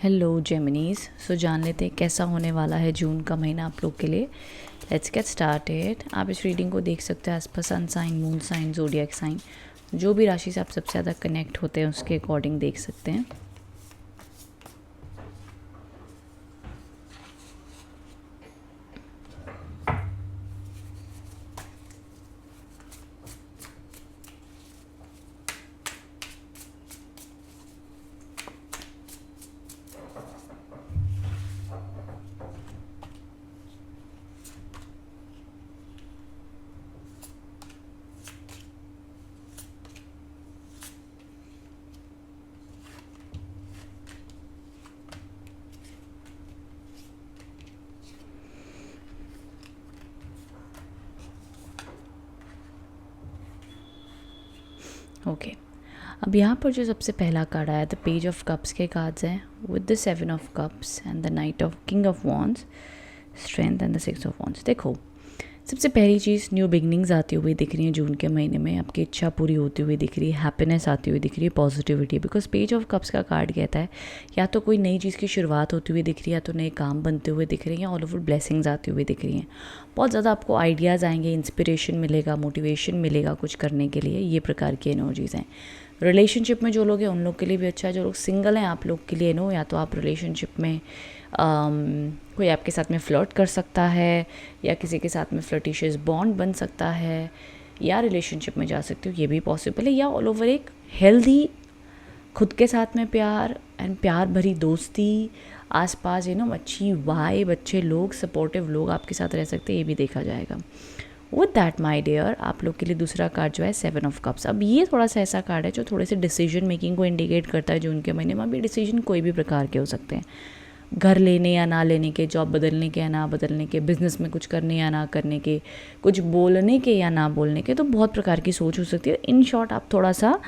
Hello जेमिनीज। सो जान लेते हैं कैसा होने वाला है जून का महीना आप लोग के लिए। Let's get started. आप इस रीडिंग को देख सकते हैं as per sun sign, moon sign, zodiac sign, जो भी राशि से आप सबसे ज़्यादा कनेक्ट होते हैं उसके अकॉर्डिंग देख सकते हैं। ओके, अब यहाँ पर जो सबसे पहला कार्ड आया द पेज ऑफ कप्स के कार्ड्स हैं with the 7 of cups and the night of king of wands, strength and the 6 of wands. देखो, सबसे पहली चीज़ न्यू बिगनिंग्स आती हुई दिख रही है जून के महीने में, आपकी इच्छा पूरी होती हुई दिख रही है, हैप्पीनेस आती हुई दिख रही है, positivity. Because page of cups का कार्ड कहता है या तो कोई नई चीज़ की शुरुआत होती हुई दिख रही है, या तो नए काम बनते हुए दिख रही हैं, ऑल ओवर ब्लेसिंग्स आती हुई दिख रही हैं। बहुत ज़्यादा आपको आइडियाज़ आएंगे, इंस्पिरेशन मिलेगा, मोटिवेशन मिलेगा कुछ करने के लिए। ये प्रकार की एनर्जीज़ हैं। रिलेशनशिप में जो लोग हैं उन लोग के लिए भी अच्छा है। जो लोग सिंगल हैं आप लोग के लिए नो, या तो आप रिलेशनशिप में कोई आपके साथ में फ्लर्ट कर सकता है, या किसी के साथ में फ्लर्टिशियस बॉन्ड बन सकता है, या रिलेशनशिप में जा सकते हो, ये भी पॉसिबल है। या ऑल ओवर एक हेल्दी खुद के साथ में प्यार एंड प्यार भरी दोस्ती, आसपास अच्छी वाइब, अच्छे लोग, सपोर्टिव लोग आपके साथ रह सकते हैं, ये भी देखा जाएगा। विद दैट माई डियर, आप लोग के लिए दूसरा कार्ड जो है 7 ऑफ कप्स। अब ये थोड़ा सा ऐसा कार्ड है जो थोड़े से डिसीजन मेकिंग को इंडिकेट करता है जून के महीने में। अभी डिसीजन कोई भी प्रकार के हो सकते हैं, घर लेने या ना लेने के, जॉब बदलने के या ना बदलने के, बिजनेस में कुछ करने या ना करने के, कुछ बोलने के या ना बोलने के, तो बहुत प्रकार की सोच हो सकती है। इन शॉर्ट, आप थोड़ा सा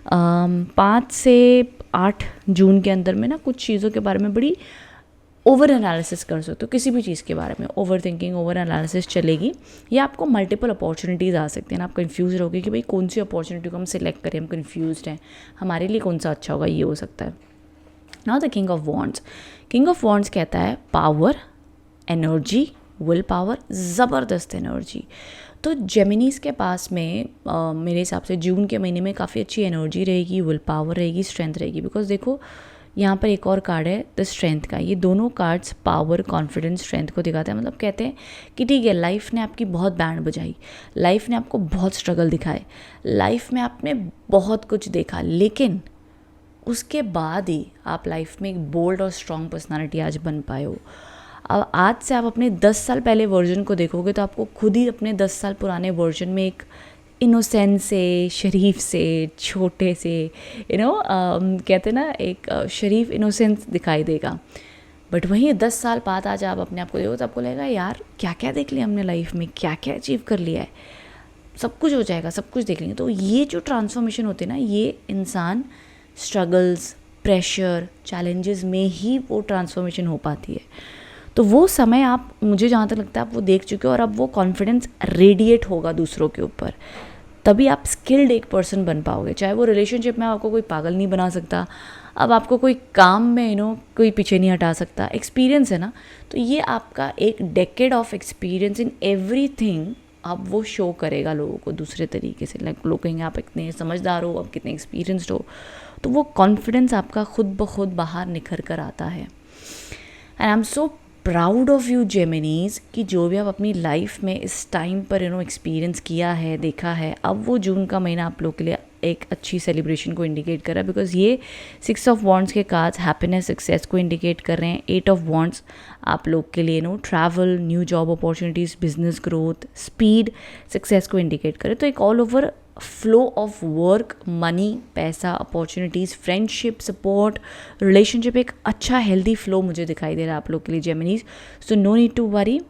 5 से 8 जून के अंदर में ना कुछ चीज़ों के बारे में बड़ी ओवर एनालिसिस कर सकते हो। किसी भी चीज़ के बारे में ओवर थिंकिंग, ओवर एनालिसिस चलेगी, या आपको मल्टीपल अपॉर्चुनिटीज़ आ सकती हैं। आप कन्फ्यूज़ रहोगे कि भाई कौन सी अपॉर्चुनिटी को हम सिलेक्ट करें, हम कन्फ्यूज़ हैं, हमारे लिए कौन सा अच्छा होगा, ये हो सकता है। Now the king of wands. King of wands कहता है पावर, एनर्जी, विल पावर, ज़बरदस्त एनर्जी। तो जेमिनीज के पास में मेरे हिसाब से जून के महीने में काफ़ी अच्छी एनर्जी रहेगी, विल पावर रहेगी, स्ट्रेंथ रहेगी। बिकॉज देखो, यहाँ पर एक और कार्ड है द स्ट्रेंथ का। ये दोनों कार्ड्स पावर, कॉन्फिडेंस, स्ट्रेंथ को दिखाते हैं। मतलब कहते हैं कि ठीक है, लाइफ ने आपकी बहुत बैंड बजाई, लाइफ ने आपको बहुत स्ट्रगल दिखाए, लाइफ में आपने बहुत कुछ देखा, लेकिन उसके बाद ही आप लाइफ में एक बोल्ड और स्ट्रॉन्ग पर्सनालिटी आज बन पाए हो। अब आज से आप अपने 10 साल पहले वर्जन को देखोगे तो आपको खुद ही अपने 10 साल पुराने वर्जन में एक इनोसेंस से, शरीफ से, छोटे से, कहते हैं ना, एक शरीफ इनोसेंस दिखाई देगा। बट वहीं 10 साल बाद आज आप अपने आप को देखो तो आपको लगेगा यार क्या क्या देख लिया हमने लाइफ में, क्या क्या अचीव कर लिया है, सब कुछ हो जाएगा, सब कुछ देख लेंगे। तो ये जो ट्रांसफॉर्मेशन होती है ना, ये इंसान स्ट्रगल्स, प्रेशर, चैलेंजेस में ही वो ट्रांसफॉर्मेशन हो पाती है। तो वो समय आप, मुझे जहाँ तक लगता है, आप वो देख चुके हो, और अब वो कॉन्फिडेंस रेडिएट होगा दूसरों के ऊपर। तभी आप स्किल्ड एक पर्सन बन पाओगे। चाहे वो रिलेशनशिप में आपको कोई पागल नहीं बना सकता, अब आपको कोई काम में कोई पीछे नहीं हटा सकता। एक्सपीरियंस है ना, तो ये आपका एक decade of experience in everything अब वो शो करेगा लोगों को दूसरे तरीके से। लाइक लोग कहेंगे आप इतने समझदार हो, आप कितने एक्सपीरियंस्ड हो, तो वो कॉन्फिडेंस आपका खुद ब खुद बाहर निखर कर आता है। And I am so proud of you Geminis कि जो भी आप अपनी लाइफ में इस टाइम पर एक्सपीरियंस किया है, देखा है, अब वो जून का महीना आप लोग के लिए एक अच्छी सेलिब्रेशन को इंडिकेट कर रहा है। बिकॉज ये 6 ऑफ वॉन्ड्स के कार्ड्स हैप्पीनेस, सक्सेस को इंडिकेट कर रहे हैं। 8 ऑफ वॉन्ड्स आप लोग के लिए travel, new job opportunities, business growth, speed, success को इंडिकेट करें। तो एक all over flow of work, money, पैसा, अपॉर्चुनिटीज़, फ्रेंडशिप, सपोर्ट, रिलेशनशिप, एक अच्छा हेल्दी फ्लो मुझे दिखाई दे रहा है आप लोग के लिए Geminis. So no need to worry.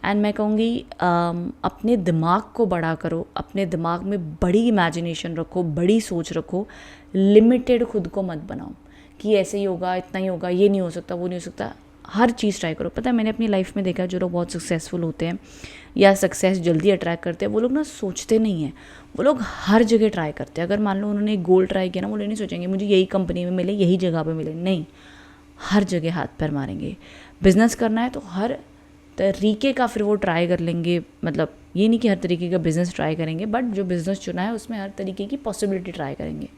And मैं कहूँगी अपने दिमाग को बड़ा करो, अपने दिमाग में बड़ी इमेजिनेशन रखो, बड़ी सोच रखो, लिमिटेड खुद को मत बनाओ कि ऐसे ही होगा, इतना ही होगा, ये नहीं हो सकता, वो नहीं हो सकता। हर चीज़ ट्राई करो। पता है, मैंने अपनी लाइफ में देखा है जो लोग बहुत सक्सेसफुल होते हैं या सक्सेस जल्दी अट्रैक्ट करते हैं, वो लोग ना सोचते नहीं हैं, वो लोग हर जगह ट्राई करते हैं। अगर मान लो उन्होंने एक गोल ट्राई किया ना, वो लोग नहीं सोचेंगे मुझे यही कंपनी में मिले, यही जगह पे मिले, नहीं, हर जगह हाथ पैर मारेंगे। बिज़नेस करना है तो हर तरीके का फिर वो ट्राई कर लेंगे, मतलब ये नहीं कि हर तरीके का बिज़नेस ट्राई करेंगे, बट जो बिज़नेस चुना है उसमें हर तरीके की पॉसिबिलिटी ट्राई करेंगे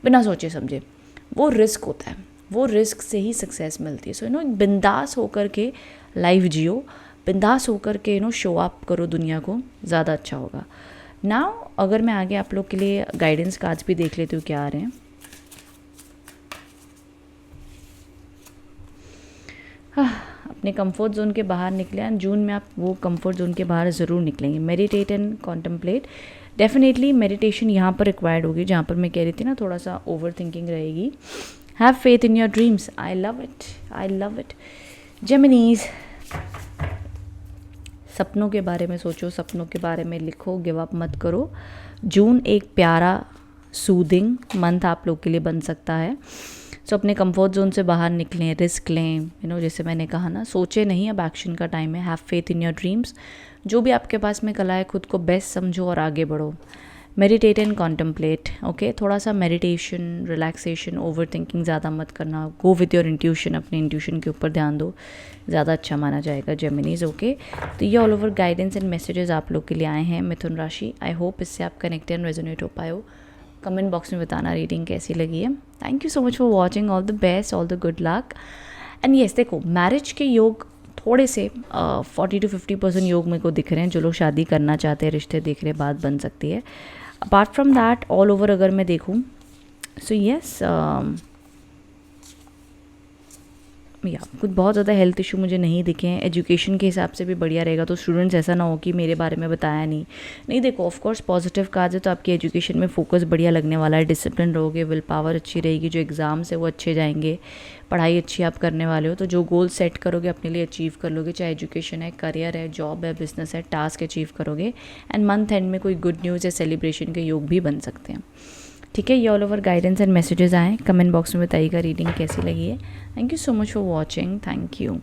बिना सोचे समझे। वो रिस्क होता है, वो रिस्क से ही सक्सेस मिलती है। सो बिंदास होकर के लाइफ जियो, बिंदास होकर के शो अप करो दुनिया को, ज़्यादा अच्छा होगा। नाउ अगर मैं आगे आप लोग के लिए गाइडेंस कार्ड्स भी देख लेती हूँ क्या आ रहे हैं। अपने कंफर्ट जोन के बाहर निकले एंड जून में आप वो कंफर्ट जोन के बाहर ज़रूर निकलेंगे। Meditate and contemplate, definitely meditation यहाँ पर रिक्वायर्ड होगी, जहाँ पर मैं कह रही थी ना थोड़ा सा ओवर थिंकिंग रहेगी। Have faith in your dreams, I love it, I love it. Geminis, सपनों के बारे में सोचो, सपनों के बारे में लिखो, गिव अप मत करो। जून एक प्यारा सूदिंग मंथ आप लोग के लिए बन सकता है। सो अपने कंफर्ट जोन से बाहर निकलें, रिस्क लें, जैसे मैंने कहा ना, सोचे नहीं, अब एक्शन का टाइम है। Have faith in your dreams, जो भी आपके पास में कला है खुद को बेस्ट समझो और आगे बढ़ो। मेडिटेट एंड कॉन्टम्पलेट, ओके, थोड़ा सा मेडिटेशन, रिलैक्सेशन, ओवर थिंकिंग ज़्यादा मत करना। गो विद योर इंट्यूशन, अपने इंट्यूशन के ऊपर ध्यान दो, ज़्यादा अच्छा माना जाएगा जेमिनीज, ओके। तो ये all over guidance and messages आप लोग के लिए आए हैं मिथुन राशि। आई होप इससे आप कनेक्ट एंड रेजोनेट हो पाए हो। कमेंट बॉक्स में बताना रीडिंग कैसी लगी है। Thank you so much for watching, all the best, all the good luck. And yes, देखो मैरिज के योग थोड़े से 40 to 50% योग मेरे को दिख रहे हैं। जो लोग शादी करना चाहते हैं, रिश्ते देख रहे, बात बन सकती है। Apart from that all over अगर मैं देखूँ, सो येस, या कुछ बहुत ज़्यादा हेल्थ इशू मुझे नहीं दिखे हैं। एजुकेशन के हिसाब से भी बढ़िया रहेगा, तो स्टूडेंट्स ऐसा ना हो कि मेरे बारे में बताया नहीं देखो, ऑफ कोर्स पॉजिटिव कार्ड है तो आपकी एजुकेशन में फोकस बढ़िया लगने वाला है, डिसिप्लिन रहोगे, विल पावर अच्छी रहेगी, जो एग्ज़ाम्स है वो अच्छे जाएंगे, पढ़ाई अच्छी आप करने वाले हो, तो जो गोल सेट करोगे अपने लिए अचीव कर लोगे, चाहे एजुकेशन है, करियर है, जॉब है, बिजनेस है, टास्क अचीव करोगे। एंड मंथ एंड में कोई गुड न्यूज़ या सेलिब्रेशन के योग भी बन सकते हैं। ठीक है, ये all over guidance and messages आए। कमेंट बॉक्स में बताइएगा रीडिंग कैसी लगी है। Thank you so much for watching, thank you.